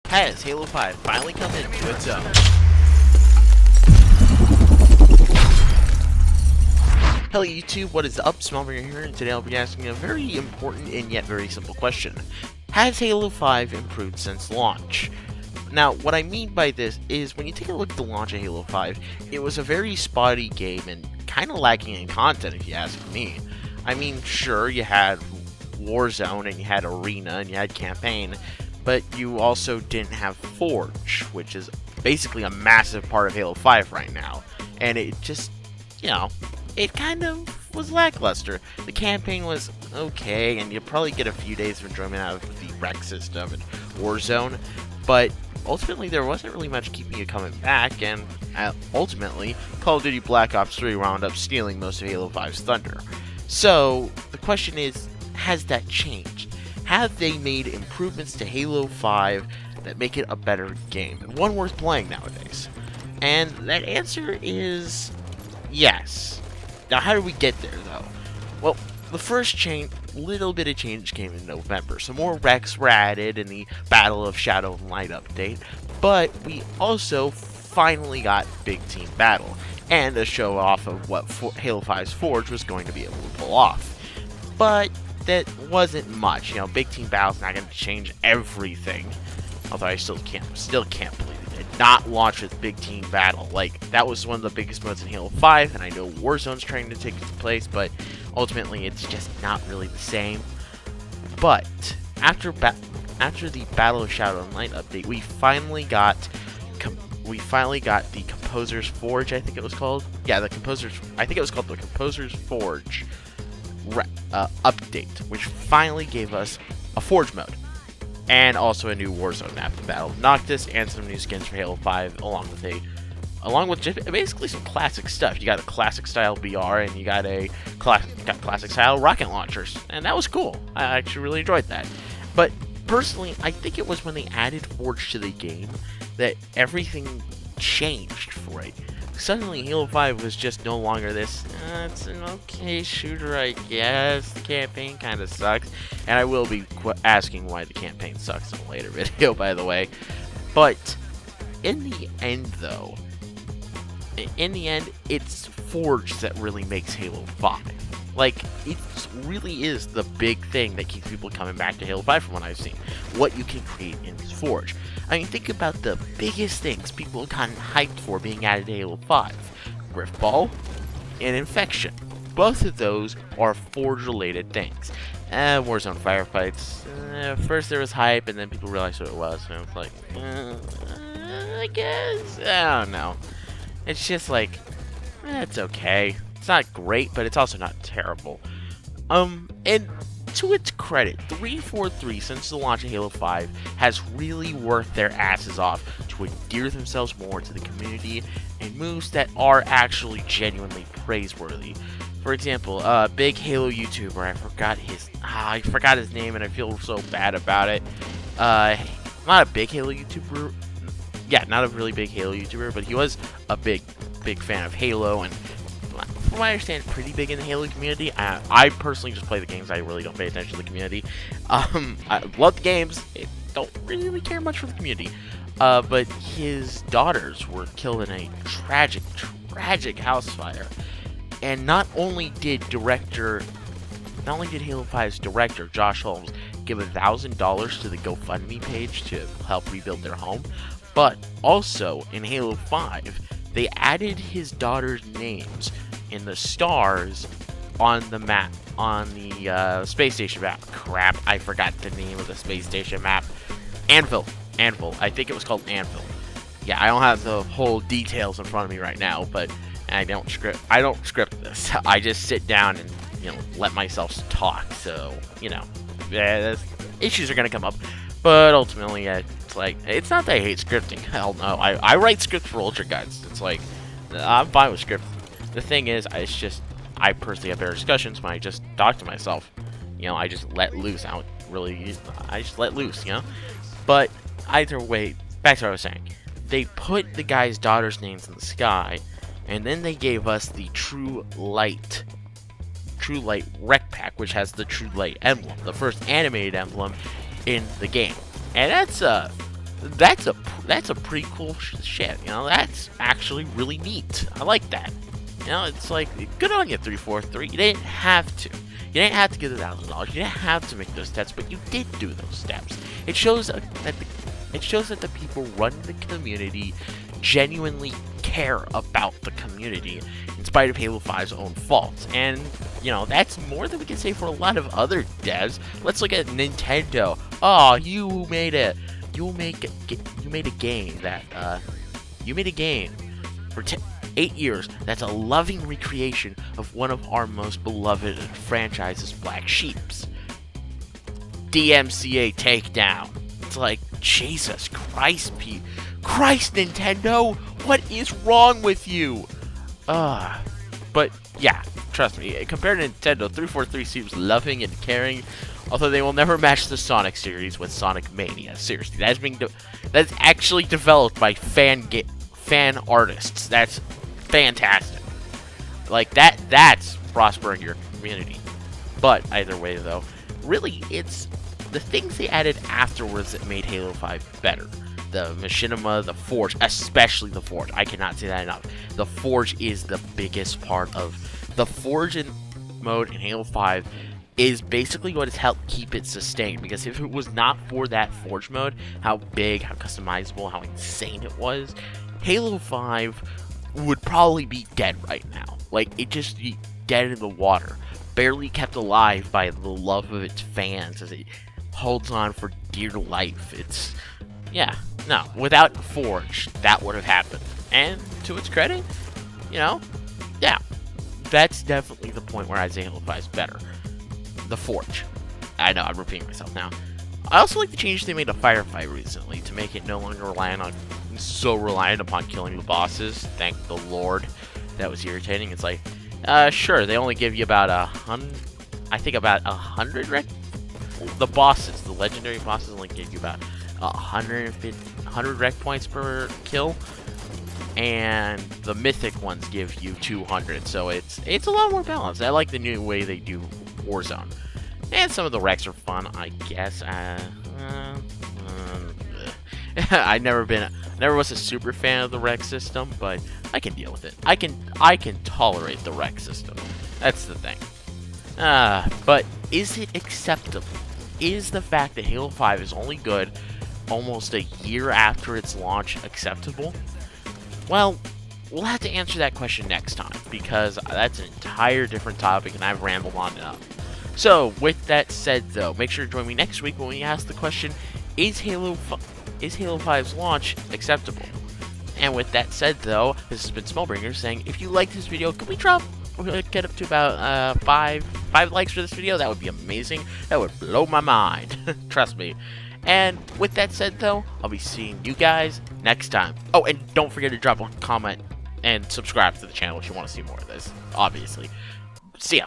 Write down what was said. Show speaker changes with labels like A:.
A: Has Halo 5 finally come into its own? Hello YouTube, what is up? Smallbear here, and today I'll be asking a very important and yet very simple question. Has Halo 5 improved since launch? Now, what I mean by this is, when you take a look at the launch of Halo 5, it was a very spotty game and kind of lacking in content if you ask me. I mean, sure, you had Warzone and you had Arena and you had Campaign, but you also didn't have Forge, which is basically a massive part of Halo 5 right now. And it just, it kind of was lackluster. The campaign was okay, and you probably get a few days of enjoyment out of the rec system and Warzone, but ultimately there wasn't really much keeping you coming back, and ultimately Call of Duty Black Ops 3 wound up stealing most of Halo 5's thunder. So the question is, has that changed? Have they made improvements to Halo 5 that make it a better game, and one worth playing nowadays? And that answer is yes. Now, how did we get there, though? Well, the first little bit of change came in November. Some more wrecks were added in the Battle of Shadow and Light update, but we also finally got Big Team Battle, and a show off of what Halo 5's Forge was going to be able to pull off. But that wasn't much. Big Team Battle's not going to change everything, although I still can't believe it did not launch with Big Team Battle. Like, that was one of the biggest modes in Halo 5, and I know Warzone's trying to take its place, but ultimately it's just not really the same. But after the Battle of Shadow and Light update, we finally got the Composer's Forge, I think it was called. Yeah, I think it was called the Composer's Forge update, which finally gave us a Forge mode. And also a new Warzone map, the Battle of Noctis, and some new skins for Halo 5, along with just basically some classic stuff. You got a classic style BR, and you got classic style rocket launchers, and that was cool. I actually really enjoyed that. But personally, I think it was when they added Forge to the game that everything changed for it. Suddenly, Halo 5 was just no longer this, it's an okay shooter, I guess. The campaign kind of sucks. And I will be asking why the campaign sucks in a later video, by the way. But in the end, though, it's Forge that really makes Halo 5. Like, it really is the big thing that keeps people coming back to Halo 5 from what I've seen. What you can create in Forge. I mean, think about the biggest things people have gotten hyped for being added to Halo 5. Riftball and Infection. Both of those are Forge-related things. Warzone firefights. First there was hype, and then people realized what it was, and it was like, I guess? I don't know. It's just like, it's okay. It's not great, but it's also not terrible. And to its credit, 343, since the launch of Halo 5, has really worked their asses off to endear themselves more to the community and moves that are actually genuinely praiseworthy. For example, big Halo YouTuber, I forgot his name, and I feel so bad about it. Not a big Halo YouTuber. Yeah, not a really big Halo YouTuber, but he was a big fan of Halo, and from what I understand, pretty big in the Halo community. I personally just play the games. I really don't pay attention to the community. I love the games. I don't really care much for the community. But his daughters were killed in a tragic house fire. And not only did Halo 5's director, Josh Holmes, give $1,000 to the GoFundMe page to help rebuild their home, but also in Halo 5, they added his daughters' names in the stars on the map, on the space station map. Crap, I forgot the name of the space station map. Anvil. I think it was called Anvil. Yeah, I don't have the whole details in front of me right now, but I don't script this. I just sit down and, let myself talk. So, issues are gonna come up. But ultimately, it's like, it's not that I hate scripting. Hell no. I write scripts for Ultra Guides. It's like, I'm fine with scripting. The thing is, I personally have better discussions when I just talk to myself. I just let loose. I just let loose, But either way, back to what I was saying. They put the guy's daughter's names in the sky, and then they gave us the True Light Rec Pack, which has the True Light emblem, the first animated emblem in the game. And that's that's a pretty cool shit. You know, that's actually really neat. I like that. You know, it's like, good on you, 343. You didn't have to. You didn't have to get $1,000. You didn't have to make those steps, but you did do those steps. It shows that the people running the community genuinely care about the community, in spite of Halo 5's own faults. And you know, that's more than we can say for a lot of other devs. Let's look at Nintendo. Oh, you made a game for 8 years that's a loving recreation of one of our most beloved franchises, Black Sheeps. DMCA Takedown. It's like, Jesus Christ, Pete. Christ, Nintendo! What is wrong with you? But yeah, trust me, compared to Nintendo, 343 seems loving and caring, although they will never match the Sonic series with Sonic Mania. Seriously, that's actually developed by fan artists. That's fantastic. Like, that's prospering your community. But either way, though, really, it's the things they added afterwards that made Halo 5 better. The machinima, the Forge, especially the Forge. I cannot say that enough. The Forge is the biggest part of the Forge mode in Halo 5 is basically what has helped keep it sustained. Because if it was not for that Forge mode, how big, how customizable, how insane it was, Halo 5 would probably be dead right now. Like, it just be dead in the water. Barely kept alive by the love of its fans as it holds on for dear life. It's... yeah, no, without Forge, that would have happened. And to its credit, you know, yeah, that's definitely the point where I say Halo 5 is better. The Forge. I know, I'm repeating myself now. I also like the change they made to Firefight recently to make it no longer reliant upon killing the bosses. Thank the Lord. That was irritating. It's like, sure, they only give you about 100, I think about 100 the bosses, the legendary bosses only give you about 100 rec points per kill, and the mythic ones give you 200, so it's a lot more balanced. I like the new way they do Warzone, and some of the recs are fun, I guess. I never was a super fan of the rec system, but I can deal with it. I can tolerate the rec system. That's the thing. But is it acceptable? Is the fact that Halo 5 is only good almost a year after its launch acceptable? Well, we'll have to answer that question next time, because that's an entire different topic and I've rambled on enough. So, with that said though, make sure to join me next week when we ask the question, is Halo 5's launch acceptable? And with that said though, this has been Smellbringer saying, if you like this video, can we get up to about 5 likes for this video? That would be amazing. That would blow my mind. Trust me. And with that said though, I'll be seeing you guys next time. Oh, and don't forget to drop a comment and subscribe to the channel if you want to see more of this, obviously. See ya.